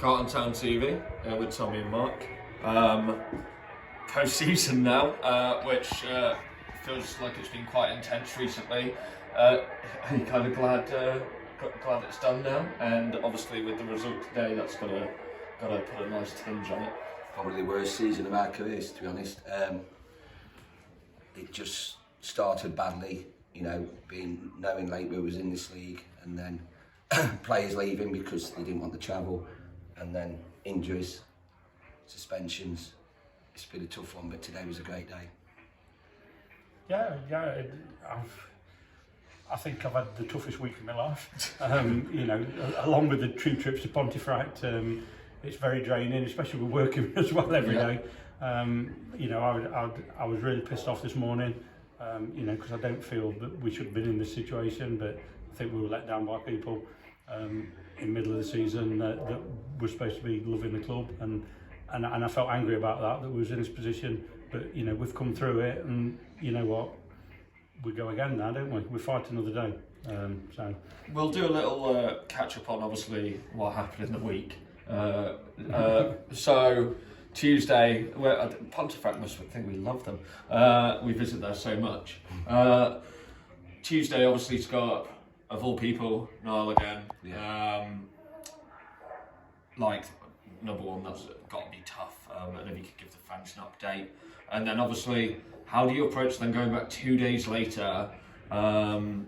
Carlton Town TV with Tommy and Mark. Post-season now, which feels like it's been quite intense recently. Are you kind of glad it's done now? And obviously with the result today, that's got to put a nice tinge on it. Probably the worst season of our careers, to be honest. It just started badly, knowing Lakeville was in this league, and then players leaving because they didn't want to travel, and then injuries, suspensions. It's been a tough one, but today was a great day. Yeah. I think I've had the toughest week of my life. Along with the 2 trips to Pontefract, it's very draining, especially with working as well every day. I was really pissed off this morning, because I don't feel that we should have been in this situation, but I think we were let down by people in the middle of the season that were supposed to be loving the club, and I felt angry about that we was in this position. But we've come through it, and you know what, we go again now, don't we? We fight another day. So we'll do a little catch up on obviously what happened in the week. So Tuesday, Pontefract must think we love them. We visit there so much. Tuesday, obviously, it's got, of all people, Niall again. Yeah. Number one, that's got to be tough. And if you could give the fans an update. And then obviously, how do you approach then going back 2 days later, having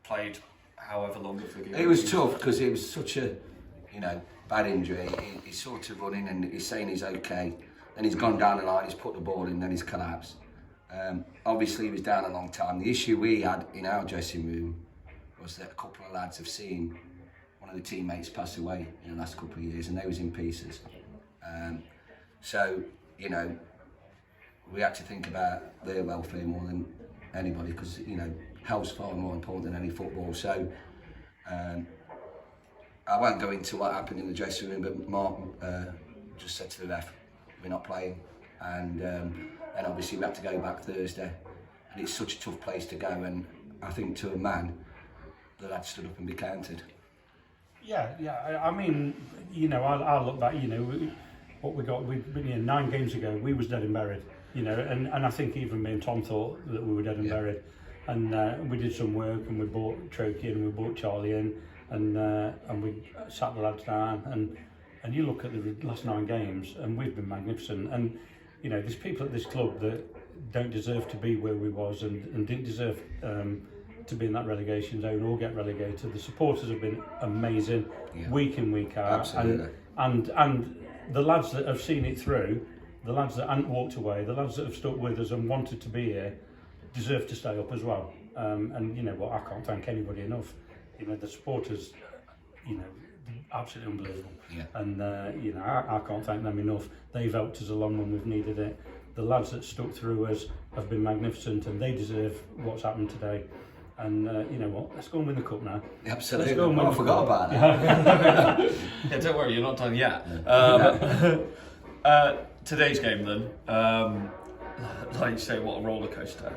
played however long of the game? It was tough because it was such a, bad injury. He's sort of running and he's saying he's okay. Then he's gone down the line, he's put the ball in, then he's collapsed. Obviously he was down a long time. The issue we had in our dressing room was that a couple of lads have seen one of the teammates pass away in the last couple of years, and they was in pieces. We had to think about their welfare more than anybody, because health's far more important than any football. So I won't go into what happened in the dressing room, but Mark just said to the ref, we're not playing, and obviously we had to go back Thursday, and it's such a tough place to go, and I think to a man, the lad stood up and be counted. Yeah. I mean, I look back, what we got, 9 games ago, we was dead and buried, and I think even me and Tom thought that we were dead and buried. And we did some work, and we bought Trokey and we bought Charlie in, and we sat the lads down, and you look at the last 9 games, and we've been magnificent. And there's people at this club that don't deserve to be where we was, and didn't deserve to be in that relegation zone or get relegated. The supporters have been amazing, week in, week out. Absolutely. And the lads that have seen it through, the lads that haven't walked away, the lads that have stuck with us and wanted to be here, deserve to stay up as well. And you know what, I can't thank anybody enough. The supporters, absolutely unbelievable. Yeah. And I can't thank them enough. They've helped us along when we've needed it. The lads that stuck through us have been magnificent, and they deserve what's happened today. And you know what, let's go and win the cup now. Absolutely. I forgot about that. Yeah, don't worry, you're not done yet. Today's game then, like you say, what a roller coaster.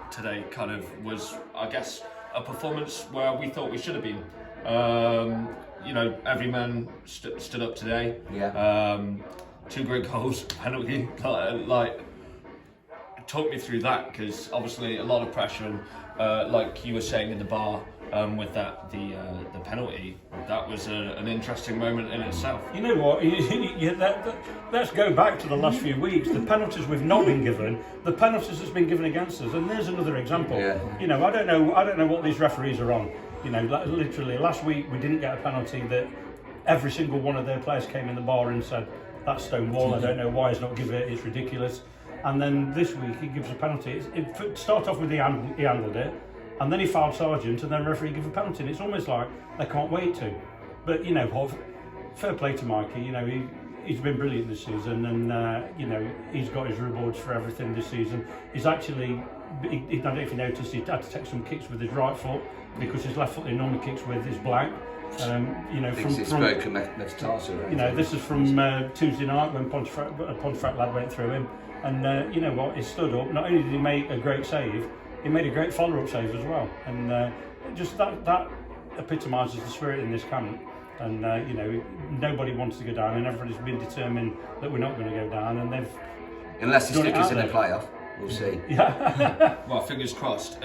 Today kind of was, I guess, a performance where we thought we should have been. Every man stood up today. Yeah. 2 great goals, penalty. Talk me through that, because obviously a lot of pressure, like you were saying in the bar, with that the penalty. That was an interesting moment in itself. You know what? Let's go back to the last few weeks. The penalties we've not been given, the penalties that's been given against us, and there's another example. Yeah. I don't know what these referees are on. Literally last week we didn't get a penalty that every single one of their players came in the bar and said, that's stone wall. I don't know why he's not giving it. It's ridiculous. And then this week he gives a penalty. It start off with he handled it, and then he fouled Sargent, and then the referee gives a penalty. And it's almost like they can't wait to. But fair play to Mikey. He's been brilliant this season, and he's got his rewards for everything this season. He's actually, I don't know if you noticed, he had to take some kicks with his right foot, because his left foot he normally kicks with is black. Broken metatarsal. This is from Tuesday night when Pontefract lad went through him. And you know what, he stood up. Not only did he make a great save, he made a great follow-up save as well. And just that epitomises the spirit in this camp. And you know, nobody wants to go down, and everybody's been determined that we're not going to go down, and they've unless they done stick it us out in the there. playoff, we'll see. Well, fingers crossed.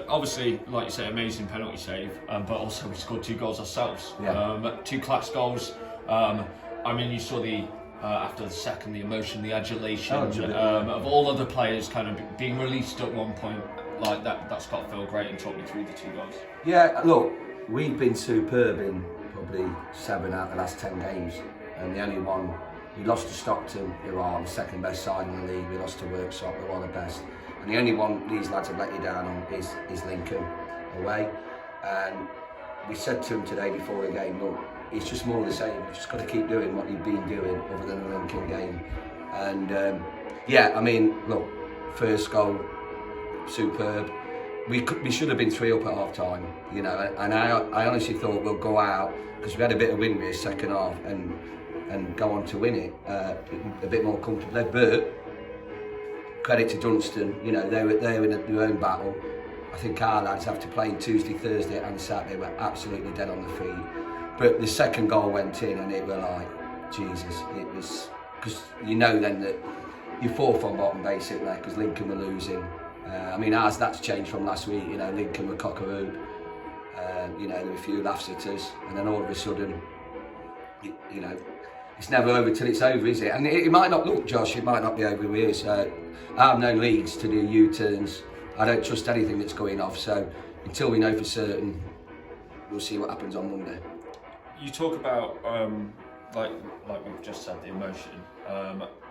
Obviously, like you say, amazing penalty save, but also we scored 2 goals ourselves. Yeah. 2 class goals. I mean, you saw the after the second, the emotion, the adulation of all other players kind of being released at one point. Like that's got to feel great, and talk me through the 2 goals. Yeah, look, we've been superb in probably 7 out of the last 10 games, and the only one we lost to Stockton, who are the second best side in the league. We lost to Worksop, who are the best, and the only one these lads have let you down on is Lincoln away. And we said to him today before the game, look, it's just more of the same. You've just got to keep doing what you've been doing, other than the Lincoln game. And yeah, I mean, look, first goal, superb. We should have been 3 up at half time, you know, and I honestly thought we'll go out, because we had a bit of wind with second half, and go on to win it a bit more comfortably. But credit to Dunstan, you know, they were in their own battle. I think our lads, after playing Tuesday, Thursday and Saturday, were absolutely dead on the feet. But the second goal went in, and it was like, Jesus, it was, because you know then that you're 4th on bottom basically, because Lincoln were losing. I mean, that's changed from last week. You know, Lincoln were cock-a-hoop. You know, there were a few laughs at us, and then all of a sudden, you know, it's never over till it's over, is it? And it might not look, Josh, it might not be over with us. I've known leagues to do U-turns. I don't trust anything that's going off. So until we know for certain, we'll see what happens on Monday. You talk about like we've just said, the emotion.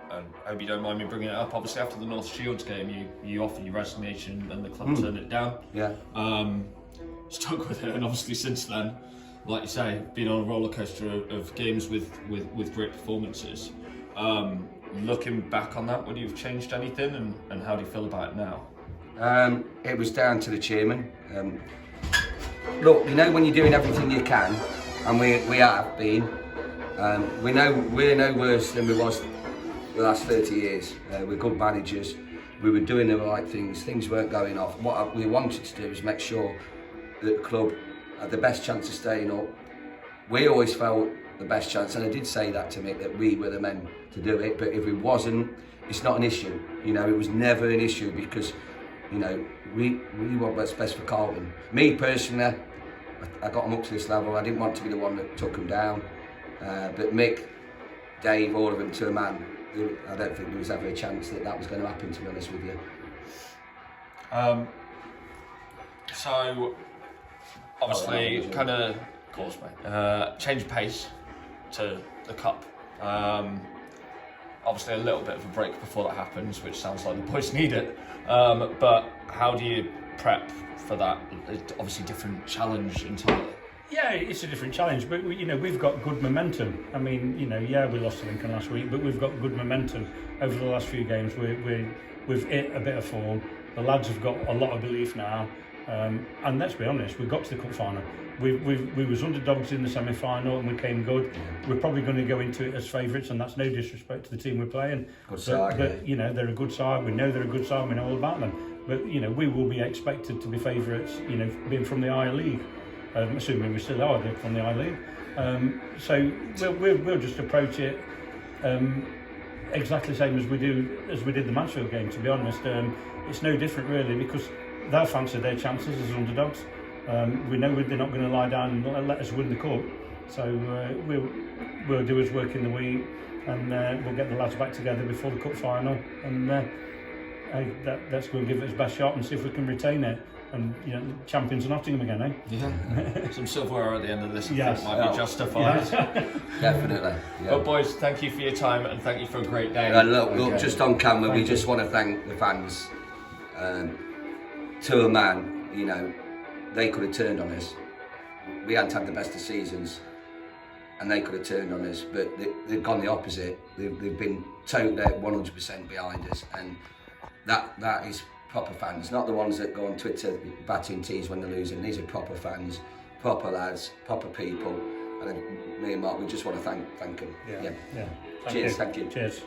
And I hope you don't mind me bringing it up. Obviously, after the North Shields game, you offered your resignation, and the club turned it down. Yeah. Stuck with it, and obviously since then, like you say, been on a roller coaster of games with great performances. Looking back on that, would you have changed anything, and how do you feel about it now? It was down to the chairman. Look, you know, when you're doing everything you can, and we have been, we're no worse than we was the last 30 years. We're good managers. We were doing the right things. Things weren't going off. What we wanted to do was make sure that the club had the best chance of staying up. We always felt the best chance, and I did say that to Mick, that we were the men to do it. But if it wasn't, it's not an issue. You know, it was never an issue, because, you know, we want what's best for Carlton. Me personally, I got them up to this level. I didn't want to be the one that took them down. But Mick, Dave, all of them to a man, I don't think there was ever a chance that was going to happen, to be honest with you. So, obviously, kind of change pace to the cup. Obviously, a little bit of a break before that happens, which sounds like the boys need it. But how do you prep for that? It's obviously different challenge entirely. Yeah, it's a different challenge, but you know, we've got good momentum. I mean, you know, yeah, we lost to Lincoln last week, but we've got good momentum over the last few games. We've hit a bit of form. The lads have got a lot of belief now, and let's be honest, we got to the cup final. We was underdogs in the semi-final, and we came good. We're probably going to go into it as favourites, and that's no disrespect to the team we're playing. Good side, but you know, they're a good side. We know they're a good side. We know all about them. But you know, we will be expected to be favourites. You know, being from the higher league. Assuming we still are from the I-League. So we'll just approach it exactly the same as we did the Mansfield game, to be honest. It's no different really, because they'll fancy their chances as underdogs. We know they're not going to lie down and let us win the cup. So we'll do his work in the week, and we'll get the lads back together before the cup final, and let's go and give it his best shot and see if we can retain it. And you know, champions of Nottingham again, eh? Yeah. Some silverware at the end of this, yes, might be justified. Yes. Definitely. Yeah. But boys, thank you for your time, and thank you for a great day. Look, just on camera, we just want to thank the fans. To a man, you know, they could have turned on us. We hadn't had the best of seasons, and they could have turned on us, but they've gone the opposite. They've been totally 100% behind us, and that is proper fans, not the ones that go on Twitter batting teas when they're losing. These are proper fans, proper lads, proper people, and me and Mark, we just want to thank them. Yeah. Cheers, thank you. Cheers.